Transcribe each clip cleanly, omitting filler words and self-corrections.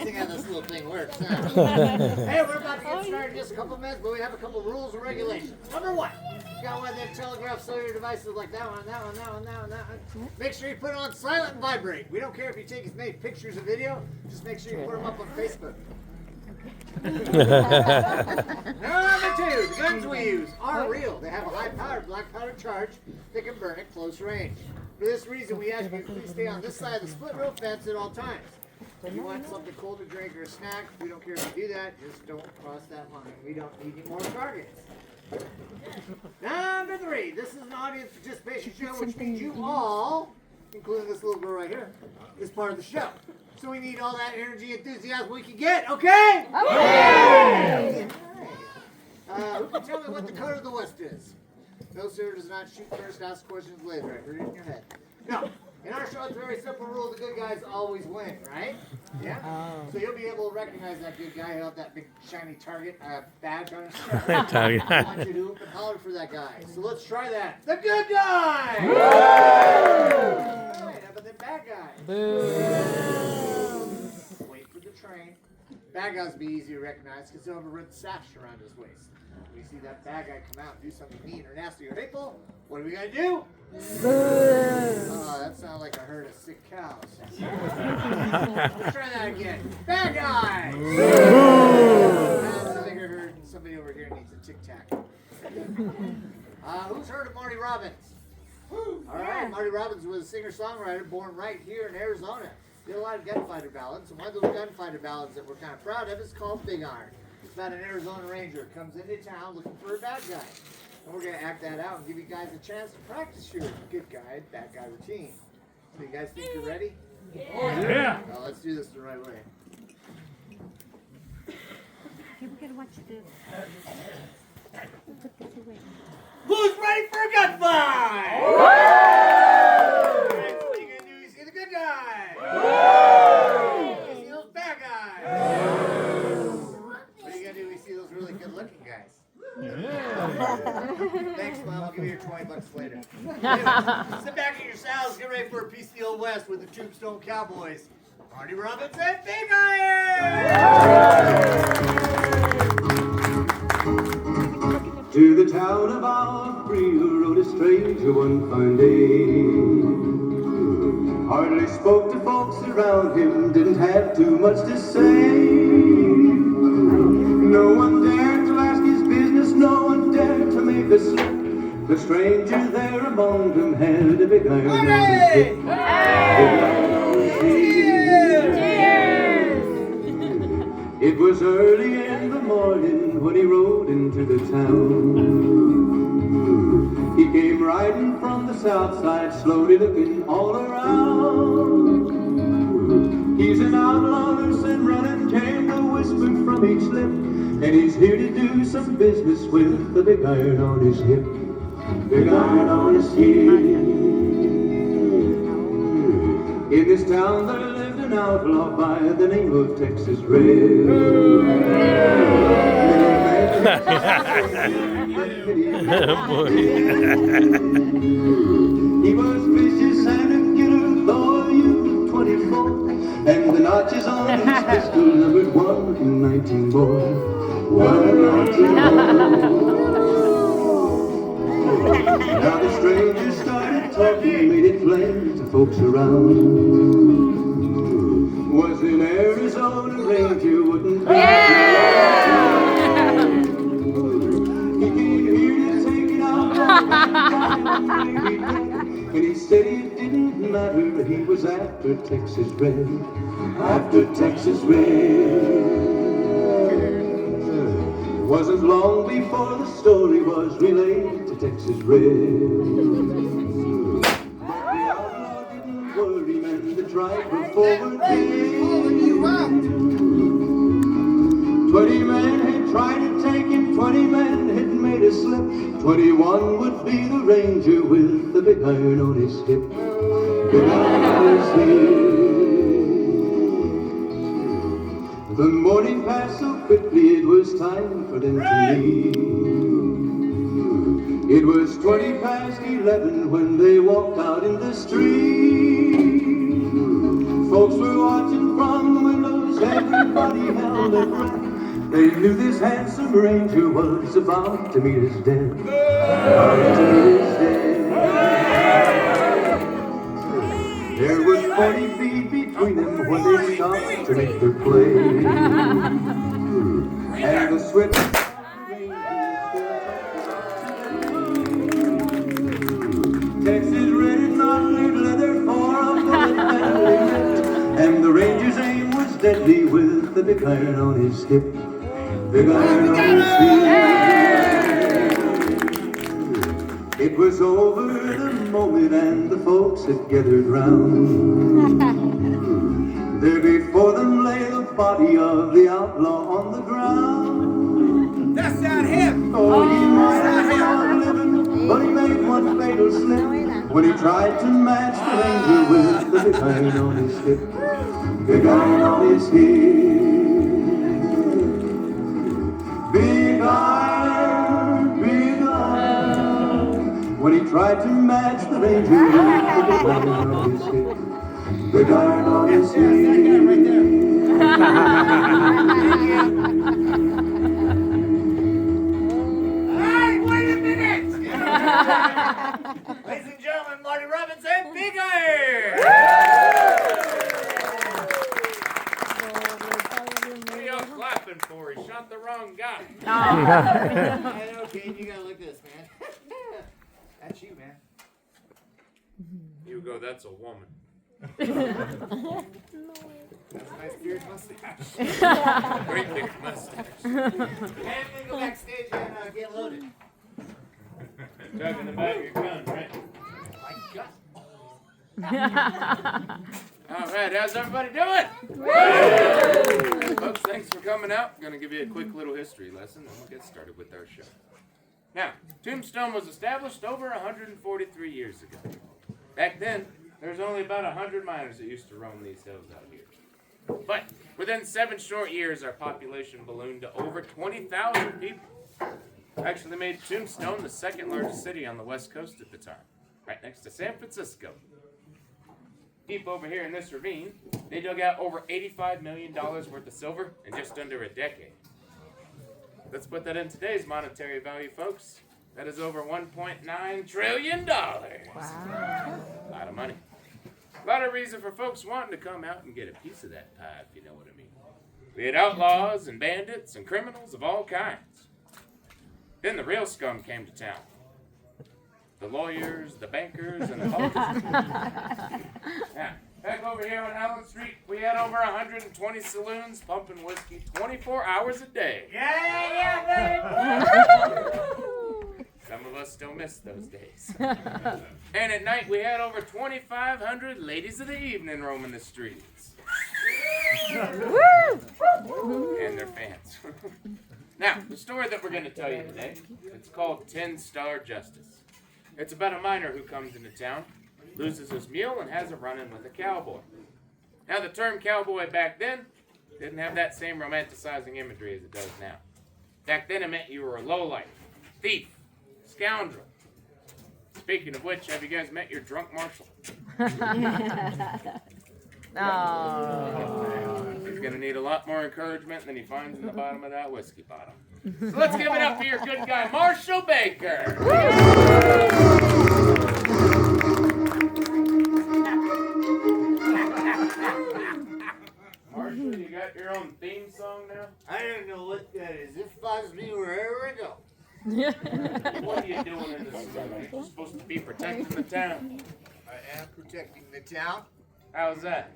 amazing how this little thing works, huh? Hey, we're about to get started in just a couple minutes, but we have a couple rules and regulations. Number one, you got one of them telegraph cellular devices like that one, that one, that one, that one, that one. Make sure you put it on silent and vibrate. We don't care if you take as many pictures or video, just make sure you put them up on Facebook. Number two, the guns we use are real. They have a high-powered black powder charge that can burn at close range. For this reason, we ask you to please stay on this side of the split rail fence at all times. If you want something cold to drink or a snack, we don't care if you do that. Just don't cross that line. We don't need any more targets. Number three, this is an audience participation show, which means you all, including this little girl right here, is part of the show. So we need all that energy, enthusiasm we can get, okay? Okay! Who can tell me what the code of the West is? No, sir, does not shoot first, ask questions later. I heard it in your head. No. In our show, it's a very simple rule. The good guys always win, right? Yeah? So you'll be able to recognize that good guy who had that big shiny target badge on his shirt. I want you to hoop and holler for that guy. So let's try that. The good guy! Woo! All right, how about the bad guy? Boo! Wait for the train. Bad guys be easy to recognize because they'll have a red sash around his waist. When you see that bad guy come out and do something mean or nasty or hateful, what are we going to do? Oh, that sounds like a herd of sick cows. Let's try that again. Bad guy! That's a bigger herd, and somebody over here needs a Tic Tac. Who's heard of Marty Robbins? All right, Marty Robbins was a singer-songwriter born right here in Arizona. Did a lot of gunfighter ballads, and one of those gunfighter ballads that we're kind of proud of is called Big Iron. It's about an Arizona Ranger who comes into town looking for a bad guy. And we're going to act that out and give you guys a chance to practice your good guy, bad guy routine. So you guys think you're ready? Yeah. Well, let's do this the right way. Okay, we're going to watch this. Put this away. Who's ready for a gunfight? Alright, so what are you going to do? You see the good guy? You see those bad guys? What are you going to do? We see those really good looking guys. Thanks, Mom. I'll give you your $20 later. Sit back in your saddles, get ready for a piece of the Old West with the Tombstone Cowboys. Marty Robbins and Big Iron! To the town of our free rode a stranger one fine day. Hardly spoke to folks around him, didn't have too much to say. No one dared to ask his business, no one dared to make a slip. The stranger there among them had a big iron on his hip. Big iron on his hip. It was early in the morning when he rode into the town. He came riding from the south side, slowly looking all around. He's an outlaw, loose and running, came the whisper from each lip. And he's here to do some business with the big iron on his hip. Big iron on his hip. In this town there lived an outlaw by the name of Texas Red. He was vicious and a killer, though a youth of 24. And the notches on his pistol numbered 1 in 19 boy. 1 in 19 boy. Now the stranger started talking, made it plain to folks around. Was an Arizona Ranger, wouldn't be. He came here to take it out, and he said it didn't matter, he was after Texas Red. After Texas Red. Wasn't long before the story was relayed to Texas Red. But the outlaw didn't worry, man, the driver forward came. 20 men had tried to take him, 20 men had made a slip. 21 would be the ranger with the big iron on his hip. Big iron on his hip. The morning passed so quickly, it was time for them to leave. It was 20 past 11 when they walked out in the street. Folks were watching from the windows, every let rest. They knew this handsome ranger was about to meet his death. About to meet his death. There was 40 feet between them when they stopped to make their play. And the swift Texas red and not cleared leather for a bullet badly met. And the ranger's aim was deadly with the big iron on his hip. Big iron on his hip. It was over the moment and the folks had gathered round. There before them lay the body of the outlaw on the ground. That's not him! Oh, he might have been on living, but he made one fatal slip when he tried to match the ranger with the big iron on his hip. Big iron on his hip. Big iron, big iron. When he tried to match the ranger with the big iron on his hip. Big iron on his hip. That guy right there. Hey, wait a minute! Ladies and gentlemen, Marty Robbins and Big Iron! What are y'all clapping for? He shot the wrong guy. Okay, you gotta look at this, man. That's you, man. You go, that's a woman. That's a nice beard mustache. Great big mustache. And we go backstage and get loaded. Talking about your gun, right? My God. All right, how's everybody doing? Folks, thanks for coming out. Gonna give you a quick little history lesson, and we'll get started with our show. Now, Tombstone was established over 143 years ago. Back then, there was only about 100 miners that used to roam these hills out here. But within 7 short years, our population ballooned to over 20,000 people. Actually made Tombstone the second largest city on the West Coast at the time, right next to San Francisco. Deep over here in this ravine, they dug out over $85 million worth of silver in just under a decade. Let's put that in today's monetary value, folks. That is over $1.9 trillion. Wow. A lot of money. A lot of reason for folks wanting to come out and get a piece of that pie, if you know what I mean. We had outlaws and bandits and criminals of all kinds. Then the real scum came to town. The lawyers, the bankers, and the politicians. Now, back over here on Allen Street, we had over 120 saloons pumping whiskey 24 hours a day. Yeah, baby! Some of us still miss those days. And at night, we had over 2,500 ladies of the evening roaming the streets. And their fans. Now, the story that we're going to tell you today, it's called 10-Star Justice. It's about a miner who comes into town, loses his mule, and has a run-in with a cowboy. Now, the term cowboy back then didn't have that same romanticizing imagery as it does now. Back then, it meant you were a lowlife, thief, scoundrel. Speaking of which, have you guys met your drunk marshal? He's going to need a lot more encouragement than he finds in the bottom of that whiskey bottle. So let's give it up for your good guy, Marshall Baker. Marshall, you got your own theme song now? I don't know what that is. It follows me wherever I go. What are you doing in this saloon? You're supposed to be protecting the town. I am protecting the town. How's that?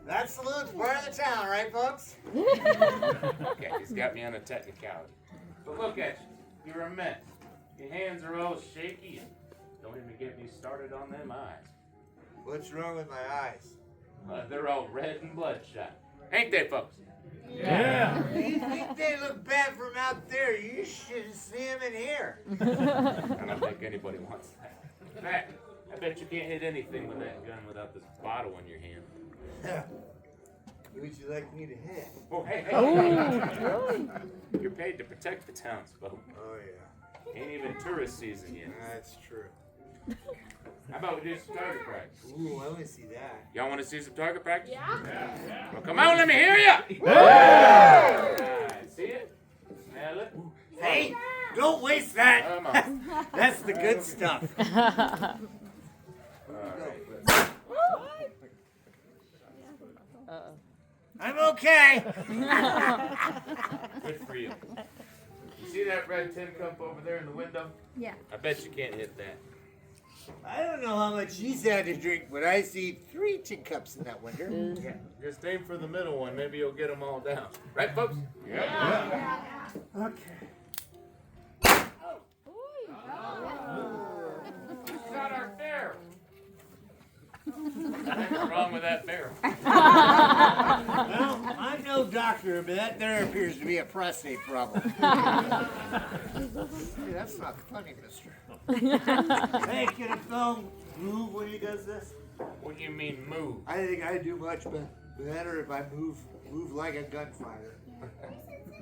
That saloon's part of the town, right, folks? Okay, he's got me on a technicality. But look at you. You're a mess. Your hands are all shaky and don't even get me started on them eyes. What's wrong with my eyes? They're all red and bloodshot. Ain't they, folks? Yeah. You think they look bad from out there? You should see them in here. I don't think anybody wants that. In fact, I bet you can't hit anything with that gun without this bottle in your hand. Who would you like me to hit? Oh, hey. You're paid to protect the townsfolk. Oh, yeah. Ain't even tourist season yet. That's true. How about we do some target practice? Ooh, I want to see that. Y'all want to see some target practice? Yeah. Well, come on, let me hear ya! right. Come on. That's the good stuff. I'm okay. Good for you. You see that red tin cup over there in the window? Yeah. I bet you can't hit that. I don't know how much she's had to drink, but I see 3 tin cups in that window. Yeah. Just aim for the middle one. Maybe you'll get them all down. Right, folks? Yeah. Okay. Got our barrel. Nothing wrong with that barrel. Well, I'm no doctor, but that there appears to be a prostate problem. Hey, that's not funny, mister. Hey, can a film move when he does this? What do you mean move? I think I do much better if I move like a gunfighter.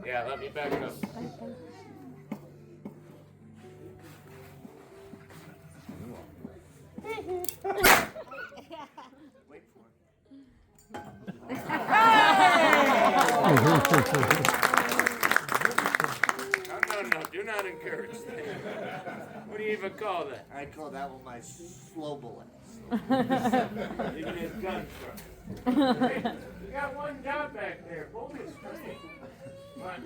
Yeah, let me back up. Wait for it. No, do not encourage that. What do you even call that? I call that one my slow bullet. Even his gun truck. Hey, you got one job back there. Pull me straight. Come on.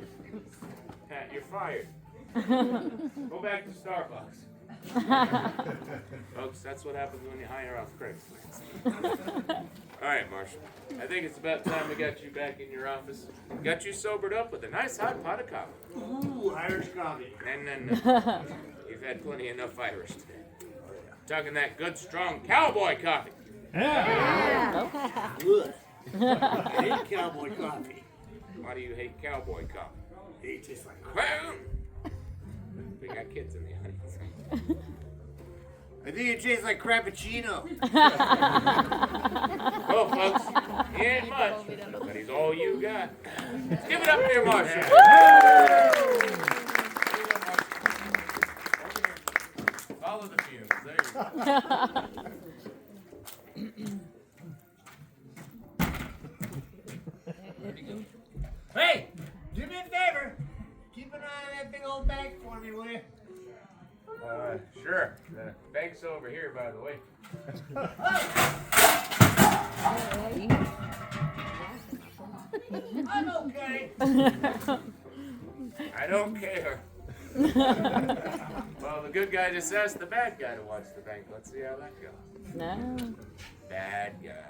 Pat, you're fired. Go back to Starbucks. Folks, that's what happens when you hire off Craigslist. All right, Marshall. I think it's about time we got you back in your office. Got you sobered up with a nice hot pot of coffee. Ooh, Irish coffee. No. You've had plenty enough Irish today. Talking that good, strong cowboy coffee. Good. I hate cowboy coffee. Why do you hate cowboy coffee? It tastes like Well, we got kids in the audience. I think it tastes like Crappuccino. Well, folks, he ain't much, but he's all you got. Let's give it up here, Marshall. Follow the fumes. There you go. Hey, do me a favor. Keep an eye on that big old bag for me, will you? Sure. The bank's over here, by the way. I'm okay. I don't care. Well, the good guy just asked the bad guy to watch the bank. Let's see how that goes. No. Bad guy.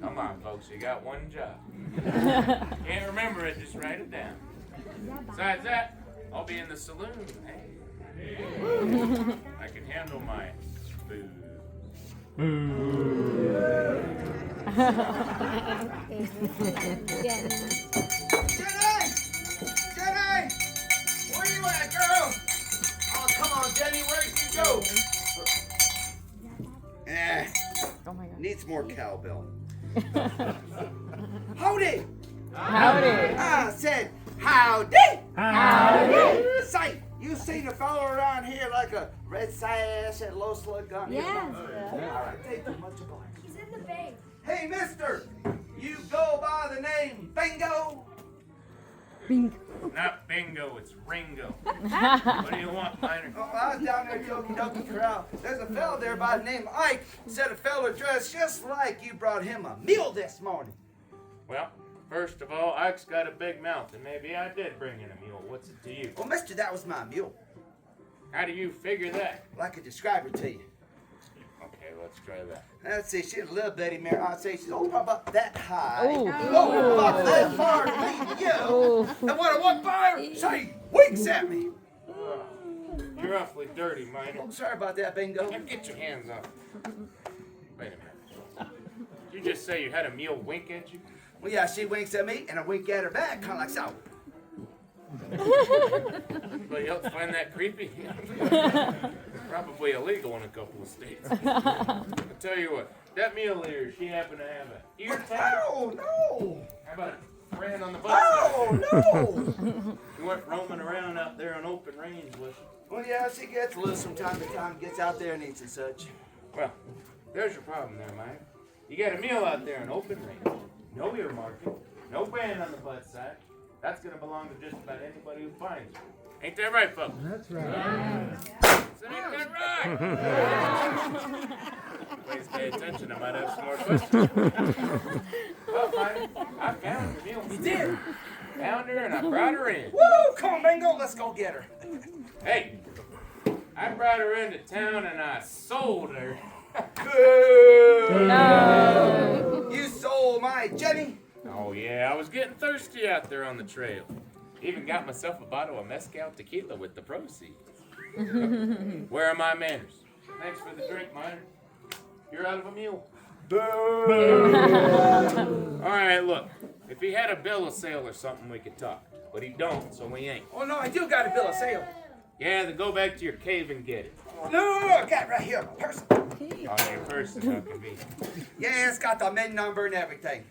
Come on, folks. You got one job. Can't remember it, just write it down. Besides that, I'll be in the saloon. Hey. I can handle my booze. Jenny! Where you at, girl? Oh, come on, Jenny, where did you go? Oh my God. Needs more cowbell. Howdy! Howdy. I said, howdy! Howdy. Say, you seen a fellow around here like a red sash and low slug gun? Yes. All right, thank you much obliged. He's in the bank. Hey, mister, you go by the name Bingo? Not bingo, it's Ringo. What do you want, Miner? Oh, I was down there at Yogi Doki Corral. There's a fellow there by the name of Ike. Said a fellow dressed just like you brought him a meal this morning. Well, first of all, Ike's got a big mouth, and maybe I did bring in a mule. What's it to you? Well, mister, that was my mule. How do you figure that? Well, I could describe her to you. Okay, let's try that. Let's see, she's a little bitty mare. I'd say she's only about that high. Oh. Oh, about that far to lead you. Oh. And when I walk by her, she winks at me. You're awfully dirty, Miner. Oh, sorry about that, Bingo. Now get your hands off. Wait a minute. Did you just say you had a mule wink at you? Well, yeah, she winks at me, and I wink at her back, kind of like so. Anybody else find that creepy? Probably illegal in a couple of states. I'll tell you what, that mule ear, she happened to have a ear tag. Oh, no. How about a brand on the butt? Oh, no. You weren't roaming around out there on open range, was you? Well, yeah, she gets loose from time to time, gets out there and eats and such. Well, there's your problem there, Mike. You got a mule out there on open range. No ear marking, no brand on the butt side. that's going to belong to just about anybody who finds it. Ain't that right, folks? That's right. So ain't that right? Please pay attention. I might have some more questions. Well, Mike, I found her mule. You did? Found her and I brought her in. Woo! Come on, Bingo, let's go get her. Hey, I brought her into town and I sold her. Boo! No! You sold my Jenny? Oh yeah, I was getting thirsty out there on the trail. Even got myself a bottle of mezcal tequila with the proceeds. Where are my manners? Thanks for the drink, Miner. You're out of a mule. Boo! All right, look. If he had a bill of sale or something, we could talk. But he don't, so we ain't. Oh, no, I do got a bill of sale. Yeah, then go back to your cave and get it. No, I got it right here, my purse. Oh, your person, how convenient. Yeah, it's got the min number and everything.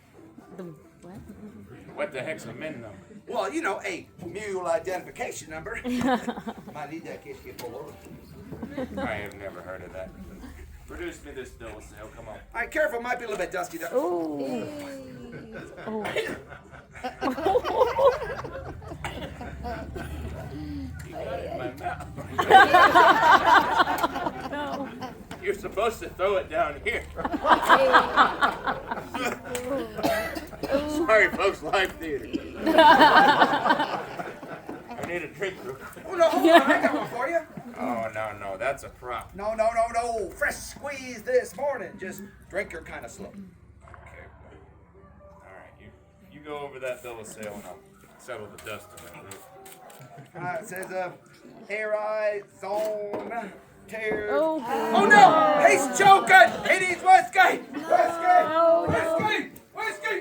What the heck's a min number? Well, you know, a mule identification number. Might need that in case you get pulled over. I have never heard of that. Produce me this bill of sale, come on. All right, careful, might be a little bit dusty though. Oh. You got it in my mouth. You're supposed to throw it down here. Sorry, folks, live theater. I need a drink real quick. Oh, no, hold on, I got one for you. Oh, no, that's a prop. No. Fresh squeeze this morning. Just drink her kind of slow. Okay. All right, you go over that bill of sale and I'll settle the dust in that room. It says, Air Zone Tear. Oh. Oh no! He's choking! He needs whiskey! Whiskey! Whiskey!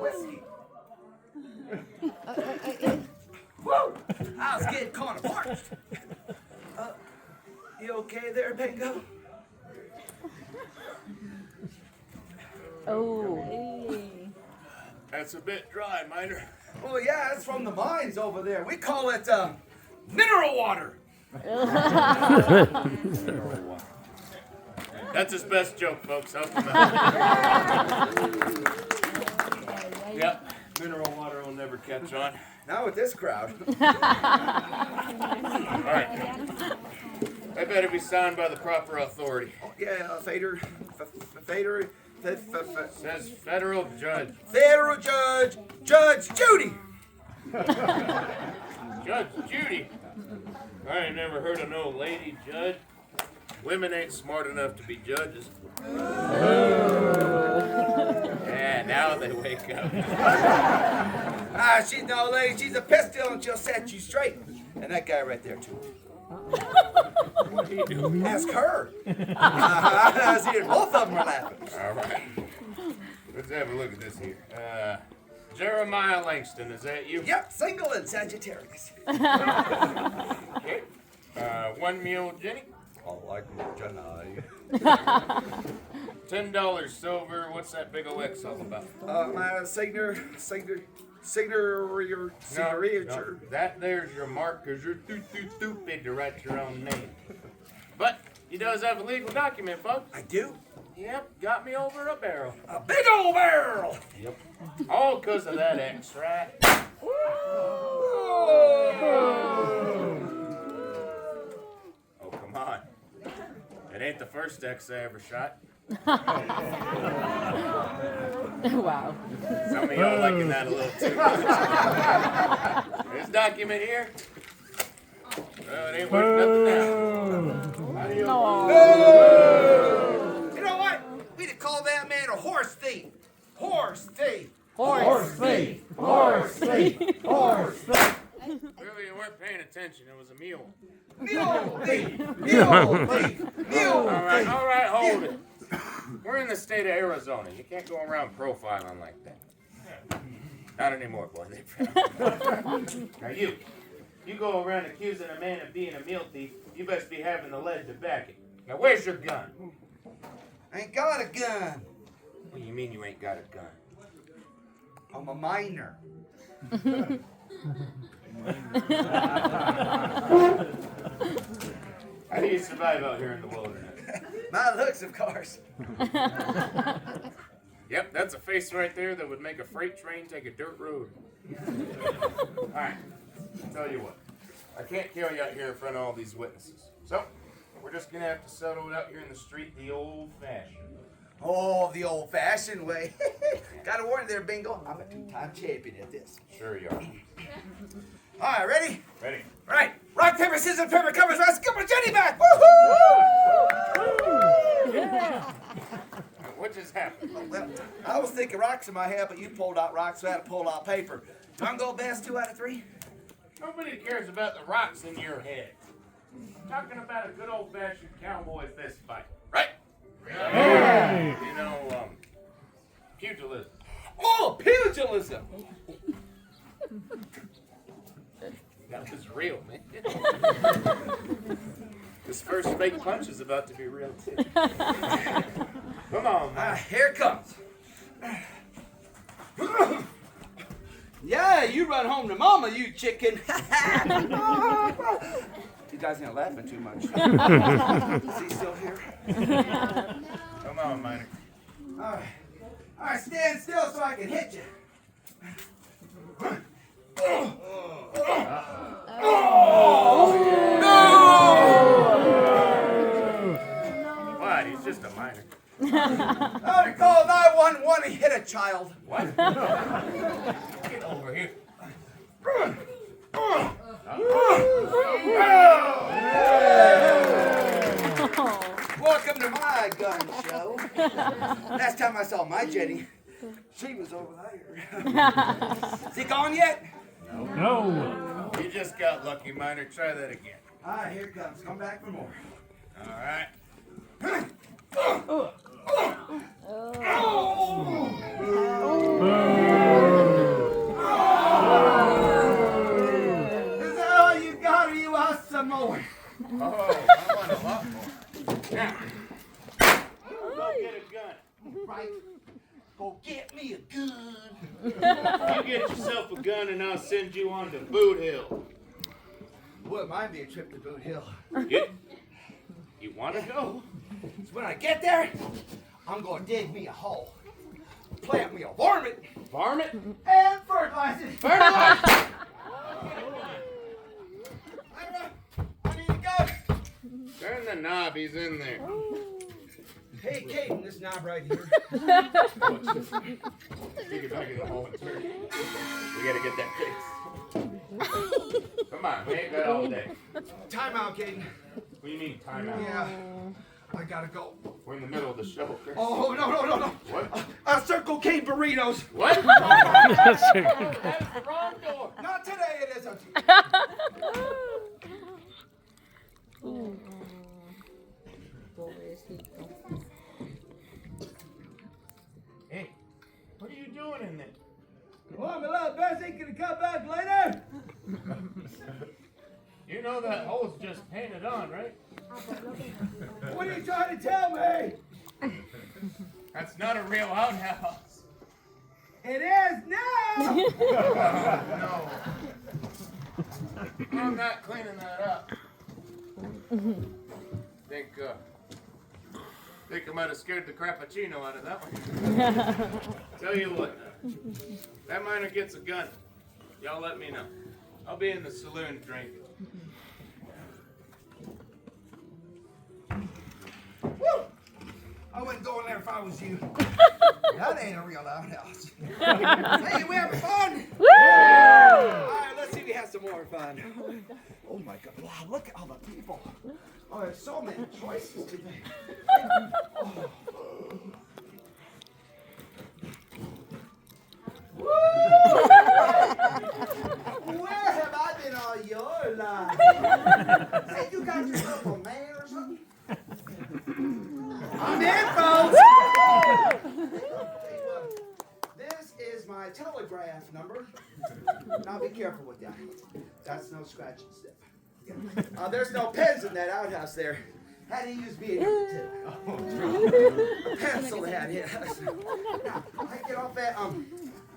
Whiskey! Woo! I was getting kind of parched. You okay there, Bingo? Oh. That's a bit dry, Miner. Oh yeah, it's from the mines over there. We call it mineral water. That's his best joke, folks. Help him out. Yep, mineral water will never catch on. Not with this crowd. All right. They better be signed by the proper authority. Oh, yeah, Fader. Says federal judge. Federal judge, Judge Judy. Judge Judy. I ain't never heard of no lady judge. Women ain't smart enough to be judges. Yeah, now they wake up. She's no lady. She's a pistol and she'll set you straight. And that guy right there, too. What do you do? Ask her. See, both of them are laughing. All right. Let's have a look at this here. Jeremiah Langston, is that you? Yep, single and Sagittarius. Okay. One mule, Jenny. I like Jenny. $10 silver. What's that big ol' X all about? My signature. No, that there's your mark, because you're too stupid to write your own name. But he does have a legal document, folks. I do? Yep, got me over a barrel. A big old barrel! Yep. All because of that X, right? Oh, come on. It ain't the first X I ever shot. Wow. Some of y'all liking that a little too much. This document here, well, it ain't worth nothing now. You know what? We'd have called that man a horse thief. Horse thief. Clearly you weren't paying attention. It was a mule. Mule thief. All right, hold it. We're in the state of Arizona. You can't go around profiling like that. Not anymore, boy. Now you go around accusing a man of being a mule thief, you best be having the lead to back it. Now where's your gun? I ain't got a gun. What do you mean you ain't got a gun? I'm a miner. How do you survive out here in the wilderness? My looks, of course. Yep, that's a face right there that would make a freight train take a dirt road. Alright, I'll tell you what. I can't kill you out here in front of all these witnesses. So, we're just gonna have to settle it out here in the street the old-fashioned way. Oh, the old-fashioned way. Gotta warn you there, Bingo. I'm a two-time champion at this. Sure you are. All right, ready? Ready? All right. Rock, paper, scissors, paper, covers, let's get my Jenny back. Woohoo! What just happened? Well, I was thinking rocks in my head, but you pulled out rocks, so I had to pull out paper. Do I go best 2 out of 3? Nobody cares about the rocks in your head. I'm talking about a good old-fashioned cowboy fist fight, right? Hey! You know, pugilism. Oh, pugilism. That was real, man. This first fake punch is about to be real, too. Come on, man. Here it comes. Yeah, you run home to mama, you chicken. You guys ain't laughing too much. Is he still here? Come on, Minor. All right, stand still so I can hit you. What? He's just a minor. I call 911 and hit a child. What? Get over here. Welcome to my gun show. Last time I saw my Jenny, she was over there. Is he gone yet? No. You just got lucky, Minor. Try that again. All right, here it comes. Come back for more. All right. Is that all you got, or you want some more? Oh, I want a lot more. Now, go get a gun. Right. Go get me a gun. You get yourself a gun, and I'll send you on to Boot Hill. Wouldn't mind me a trip to Boot Hill. You want to go? So when I get there, I'm going to dig me a hole, plant me a varmint, Varmint? and fertilize it. Fertilizer! I need to go. Turn the knob. He's in there. Hey, Caden, this knob right here. Stick it back in the hole and turn it. We got to get that fixed. Come on. We ain't got all day. Time out, Caden. What do you mean, time out? Yeah, I gotta go. We're in the middle of the show, Chris. Oh, no. What? Circle K burritos. What? That's the wrong door. Not today, it isn't. Hey, what are you doing in there? Well, my little Bessie, can you come back later? You know that hole's just painted on, right? What are you trying to tell me? That's not a real outhouse. It is now. No. I'm not cleaning that up. Think I might have scared the crappuccino out of that one. Tell you what, that miner gets a gun. Y'all let me know. I'll be in the saloon drinking. Woo! I wouldn't go in there if I was you. That ain't a real outhouse. Hey, we having fun? Woo! All right, let's see if we have some more fun. Oh my God! Wow, look at all the people. Oh, there's so many choices today. Oh. Woo! Where have I been all your life? Hey, you got yourself a man or something? I'm in, folks. This is my telegraph number. Now be careful with that. That's no scratch and sniff. There's no pens in that outhouse there. Had to use me a pencil had, yes. Now, I get off at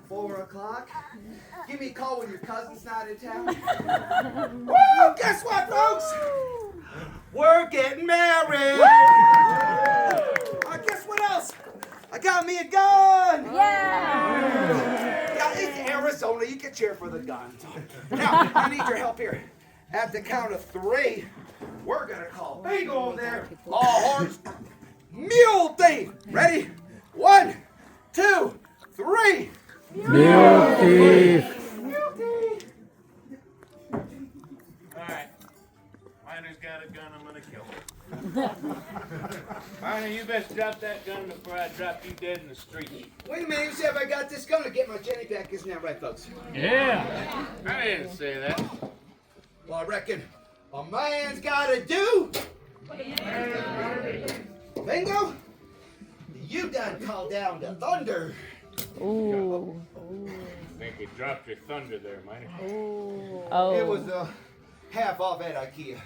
4 o'clock. Give me a call when your cousin's not in town. Woo! Guess what, folks? We're getting married. Guess what else? I got me a gun! Yeah! Yeah, it's Arizona. You can cheer for the guns. Now, I need your help here. At the count of 3, we're going to call Bingo over there, Law Horse, Mule Thief. Ready? 1, 2, 3. Mule thief. Mule Thief. Alright. Miner's got a gun, I'm gonna kill him. Miner, you best drop that gun before I drop you dead in the street. Wait a minute, you said if I got this gun to get my Jenny back, isn't that right, folks? Yeah. I didn't say that. Well, I reckon a man's gotta do. Bingo, you done called down the thunder. Ooh. I think you dropped your thunder there, Miner. Oh. It was half off at IKEA.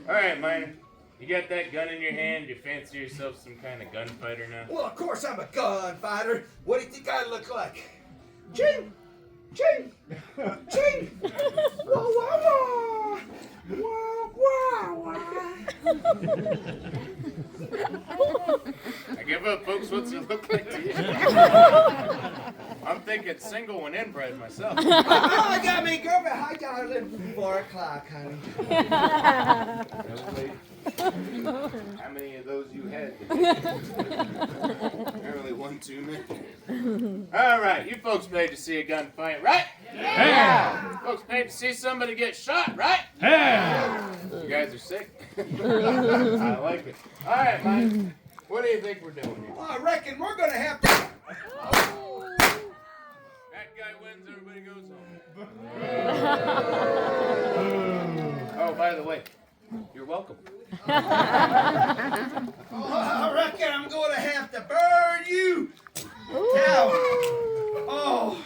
Alright, Miner. You got that gun in your hand, you fancy yourself some kind of gunfighter now? Well, of course I'm a gunfighter. What do you think I look like? Ching! Ching! Ching! Wah, wah, wah! Wah, wah, wah! I give up, folks. What's it look like to you? I'm thinking single and inbred myself. Oh, I got me girlfriend. Hi, darling. 4 o'clock, honey. How many of those you had? Apparently one too many. All right, you folks paid to see a gunfight, right? Yeah. Folks paid to see somebody get shot, right? Yeah. You guys are sick. I like it. All right, Mike. What do you think we're doing here? Well, I reckon we're gonna have to. That guy wins, everybody goes home. Oh, by the way, you're welcome. Oh, I reckon I'm gonna have to burn you. Now. Oh,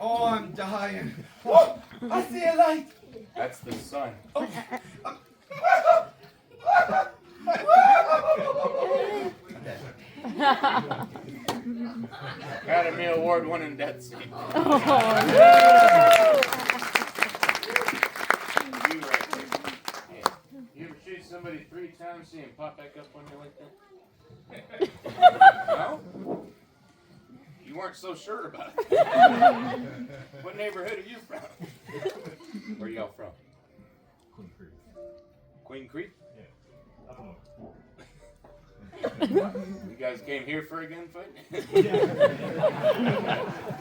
I'm dying. Oh, I see a light. That's the sun. Academy Award winning death scene. You right there. Yeah. You ever chase somebody 3 times, see him pop back up on you like that? No? You weren't so sure about it. What neighborhood are you from? Where y'all from? Queen Creek. Queen Creek? Yeah. Up north. You guys came here for a gunfight?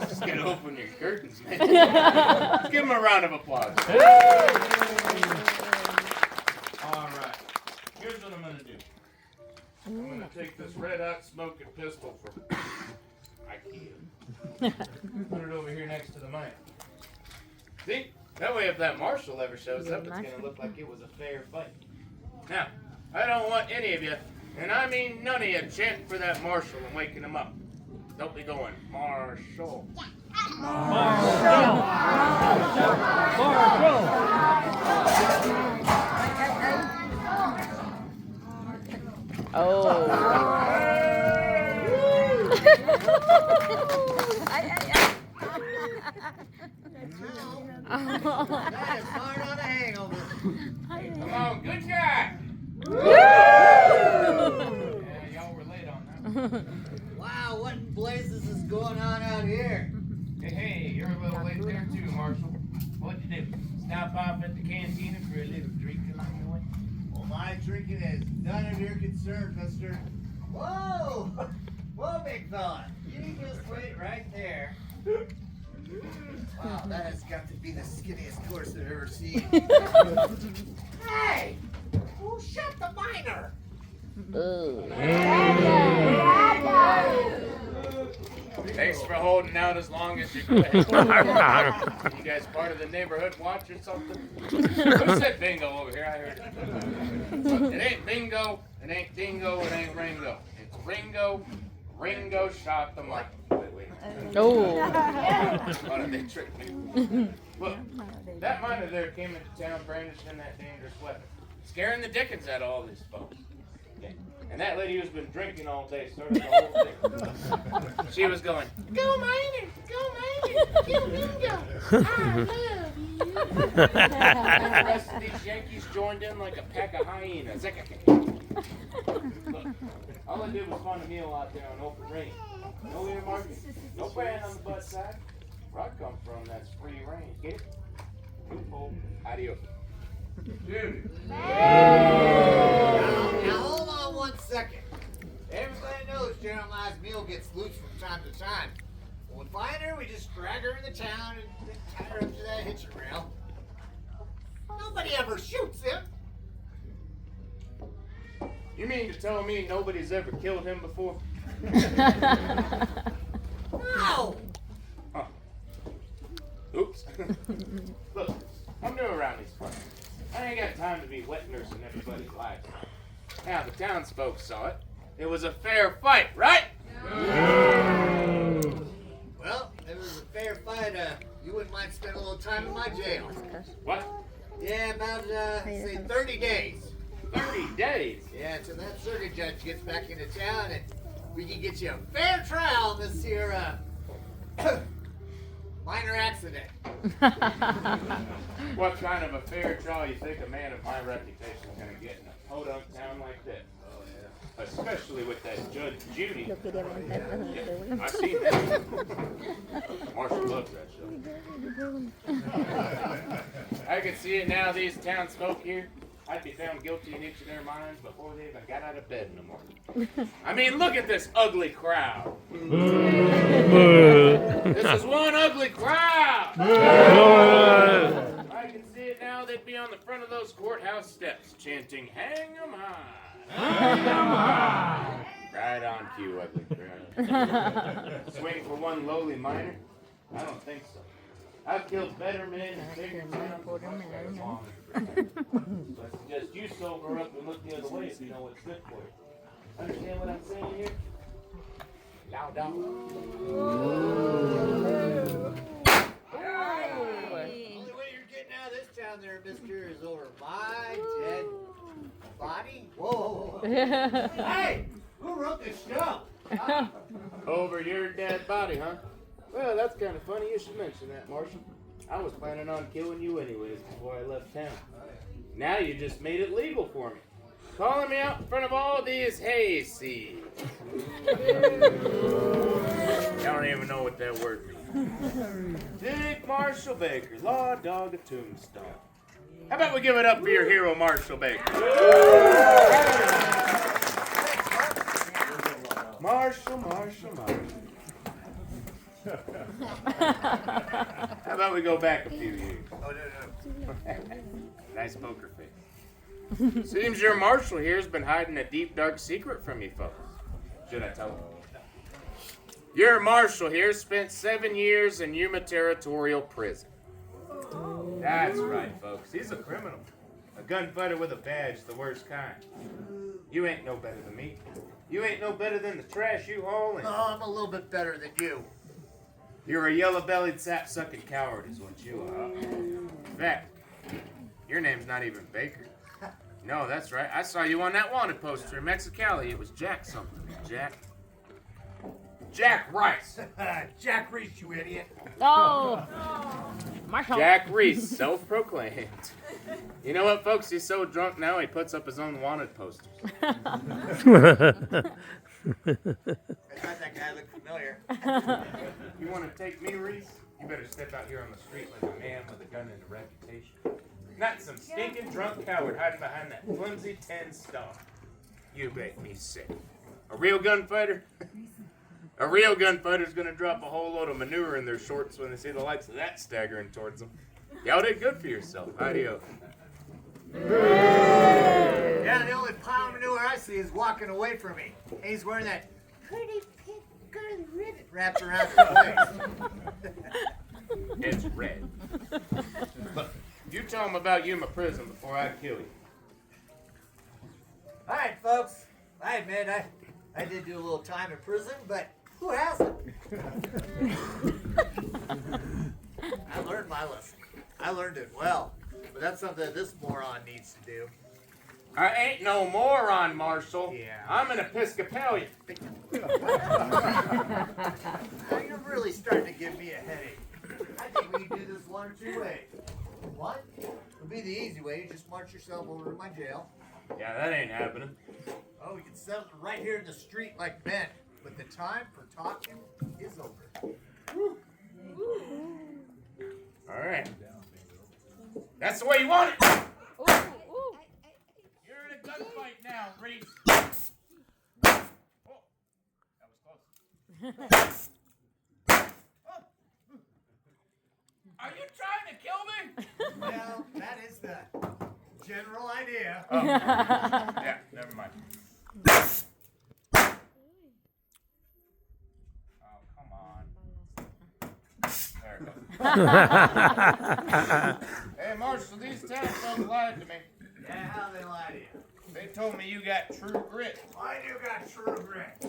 Just gonna open your curtains, man. Let's give him a round of applause. All right. Here's what I'm gonna do. I'm gonna take this red hot smoking pistol from IKEA. Put it over here next to the mic. See? That way if that marshal ever shows up, it's gonna look like it was a fair fight. Now, I don't want any of you, and I mean none of you, chanting for that marshal and waking him up. Don't be going, Marshal. That is hard on a hangover. Come on, good guy. Yeah, y'all were late on that. Wow, what in blazes is going on out here? Hey, you're a little late there too, Marshal. What'd you do? Stop off at the cantina for a little drink along the way? Well, my drinking is none of your concern, mister. Whoa! Whoa, big fella. You just wait right there. Wow, that has got to be the skinniest horse I've ever seen. Hey! Who shot the miner? Thanks for holding out as long as you could. You guys part of the neighborhood watch or something? Who said bingo over here? I heard it. Look, it ain't bingo, it ain't dingo, it ain't Ringo. It's Ringo. Ringo shot the miner. Wait. Why did they trick me? Look, that miner there came into town brandishing that dangerous weapon, scaring the dickens out of all these folks. Okay. And that lady who's been drinking all day started the whole thing. She was going, "Go miner, go miner, kill Bingo, I love you." And the rest of these Yankees joined in like a pack of hyenas. Look, all I did was find a meal out there on open range. No earmarking, no brand on the butt side. Where I come from, that's free range. Get it? Loophole. Adios. Dude. Now hold on 1 second. Everybody knows Jeremiah's mule gets loose from time to time. When we find her, we just drag her into town and then tie her up to that hitching rail. Nobody ever shoots him. You mean to tell me nobody's ever killed him before? No. Huh. Oops. Look, I'm new around these parts. I ain't got time to be wet nursing everybody's life. Now, the townsfolk saw it. It was a fair fight, right? Well, if it was a fair fight, you wouldn't mind spending a little time in my jail. What? Yeah, about, say 30 days. 30 days? Yeah, until that circuit judge gets back into town and we can get you a fair trial on this here, minor accident. What kind of a fair trial you think a man of my reputation is going to get in a podunk town like this? Oh, yeah. Especially with that Judge Judy. Yeah, I've seen that. Marshall loves that show. I can see it now, these townsfolk here. I'd be found guilty in each of their minds before they even got out of bed in the morning. I mean, look at this ugly crowd. This is one ugly crowd. I can see it now. They'd be on the front of those courthouse steps chanting, "Hang 'em high." Hang 'em high. Right on cue, ugly crowd. Swing for one lowly miner? I don't think so. I've killed better men and bigger towns. But just you sober up and look the other way if you know what's good for you. Understand what I'm saying here? Loud down. Only way you're getting out of this town there, mister, is over my dead body. Whoa. Hey, who wrote this show? Over your dead body, huh? Well, that's kind of funny you should mention that, Marshall. I was planning on killing you anyways before I left town. Now you just made it legal for me. Calling me out in front of all these hayseeds. I don't even know what that word means. Dick Marshall Baker, law dog of Tombstone. How about we give it up for your hero, Marshall Baker? Marshall. How about we go back a few years? Oh, no. Nice poker face. Seems your marshal here's been hiding a deep, dark secret from you folks. Should I tell him? Your marshal here spent 7 years in Yuma Territorial Prison. That's right, folks. He's a criminal. A gunfighter with a badge, the worst kind. You ain't no better than me. You ain't no better than the trash you haul. Oh, I'm a little bit better than you. You're a yellow-bellied, sap-sucking coward is what you are. In fact, your name's not even Baker. No, that's right. I saw you on that wanted poster in Mexicali. It was Jack something. Jack Rice. Jack Reese, you idiot. Oh, Marshall. Jack Reese, self-proclaimed. You know what, folks? He's so drunk now he puts up his own wanted posters. I thought that guy looked familiar. You want to take me, Reese? You better step out here on the street like a man with a gun and a reputation. Not some stinking drunk coward hiding behind that flimsy 10-star. You make me sick. A real gunfighter? A real gunfighter's gonna drop a whole load of manure in their shorts when they see the likes of that staggering towards them. Y'all did good for yourself. Adios. Yeah, the only pile of manure I see is walking away from me. And he's wearing that pretty pink girly ribbon wrapped around his waist. It's red. Look, you tell him about Yuma Prison before I kill you. All right, folks. I admit I did do a little time in prison, but who hasn't? I learned my lesson. I learned it well. But that's something that this moron needs to do. I ain't no moron, Marshall. Yeah. I'm an Episcopalian. Now you're really starting to give me a headache. I think we can do this one or two ways. One would be the easy way. You just march yourself over to my jail. Yeah, that ain't happening. Oh, we can settle it right here in the street like men. But the time for talking is over. All right. That's the way you want it. You're in a gunfight now, Reese. Oh, that was close. Are you trying to kill me? Well, that is the general idea. Oh. Yeah, never mind. Oh, come on. There it goes. Hey, Marshall, these town folks lied to me. Yeah, how they lie to you? They told me you got true grit. I do got true grit.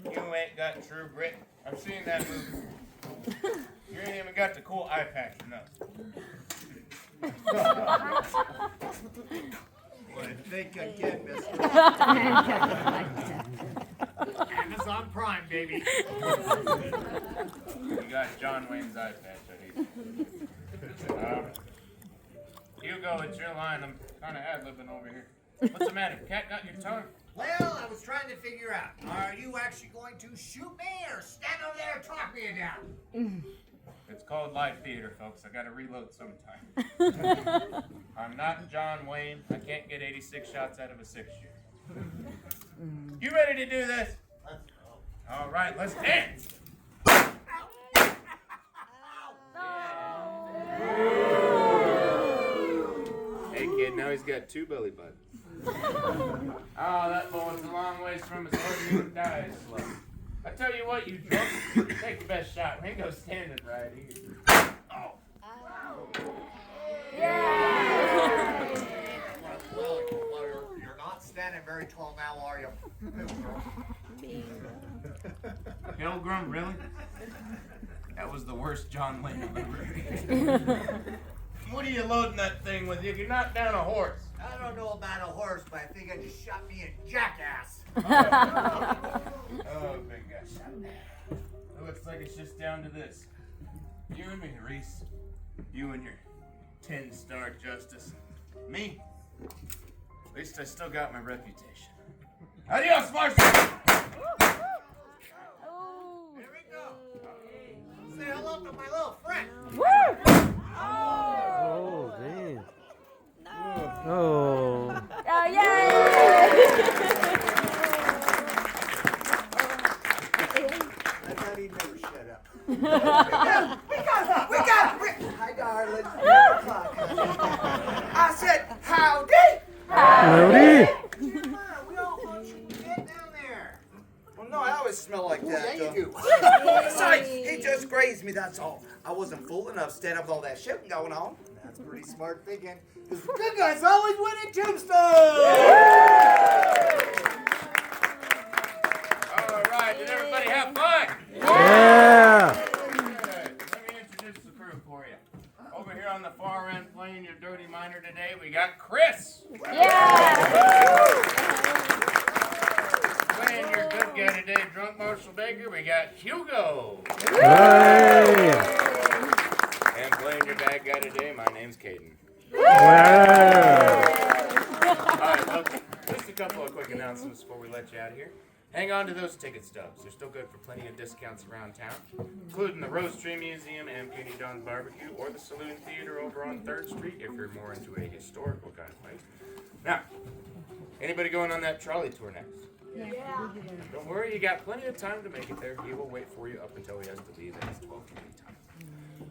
You ain't got true grit. I've seen that movie. You ain't even got the cool eye patch enough. Well, think again, mister. Amazon Prime, baby. You got John Wayne's eye patch, I hate it. Hugo, it's your line. I'm kind of ad-libbing over here. What's the matter? Cat got your tongue? Well, I was trying to figure out, are you actually going to shoot me or stand over there and talk me down? It's called live theater, folks. I gotta reload sometime. I'm not John Wayne. I can't get 86 shots out of a 6-shooter. You ready to do this? Let's go. All right, let's dance. Hey, kid, now he's got 2 belly buttons. Oh, that boy's a long ways from his home. You die slow. I tell you what, you drunk, take the best shot. We ain't go standing right here. Oh. Well, you're not standing very tall now, are you? Pilgrim, really? That was the worst John Wayne I've ever heard. What are you loading that thing with? You can knock down a horse. I don't know about a horse, but I think I just shot me a jackass. Oh, big guy. It looks like it's just down to this. You and me, Reese. You and your 10-star justice. Me? At least I still got my reputation. Adios, Marshall! Here we go. Say hello to my little friend. Oh, damn. Oh. Oh, yay! I thought he'd never shut up. We got him. Hi, darling. I said, howdy. Howdy. Come on, we all want you to get down there. Well, no, I always smell like that. Yeah, you do. Besides, he just grazed me, that's all. I wasn't fool enough to stand up with all that shit going on. That's pretty smart thinking. Because the good guys always win in Tombstone. All right, did everybody have fun? Yeah. Good. Let me introduce the crew for you. Over here on the far end playing your dirty miner today, we got Chris. Playing your good guy today, drunk Marshall Baker, we got Hugo. Hey. And playing your bad guy today, my name's Caden. Wow. Alright, folks, just a couple of quick announcements before we let you out of here. Hang on to those ticket stubs. They're still good for plenty of discounts around town, including the Rose Tree Museum and Puny Don's Barbecue, or the Saloon Theater over on 3rd Street if you're more into a historical kind of place. Now, anybody going on that trolley tour next? Yeah. Don't worry, you got plenty of time to make it there. He will wait for you up until he has to leave at his 12:20 time.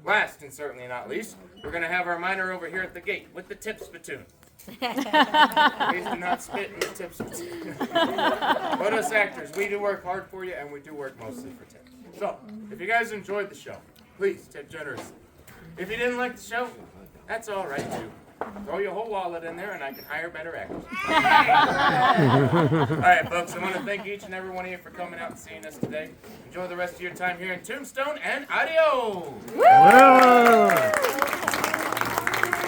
Last and certainly not least, we're going to have our miner over here at the gate with the tip spittoon. Please do not spit in the tip spittoon. But us actors, we do work hard for you, and we do work mostly for tips. So, if you guys enjoyed the show, please tip generously. If you didn't like the show, that's all right too. Throw your whole wallet in there and I can hire better actors. All right, folks, I want to thank each and every one of you for coming out and seeing us today. Enjoy the rest of your time here in Tombstone, and adios! Wow.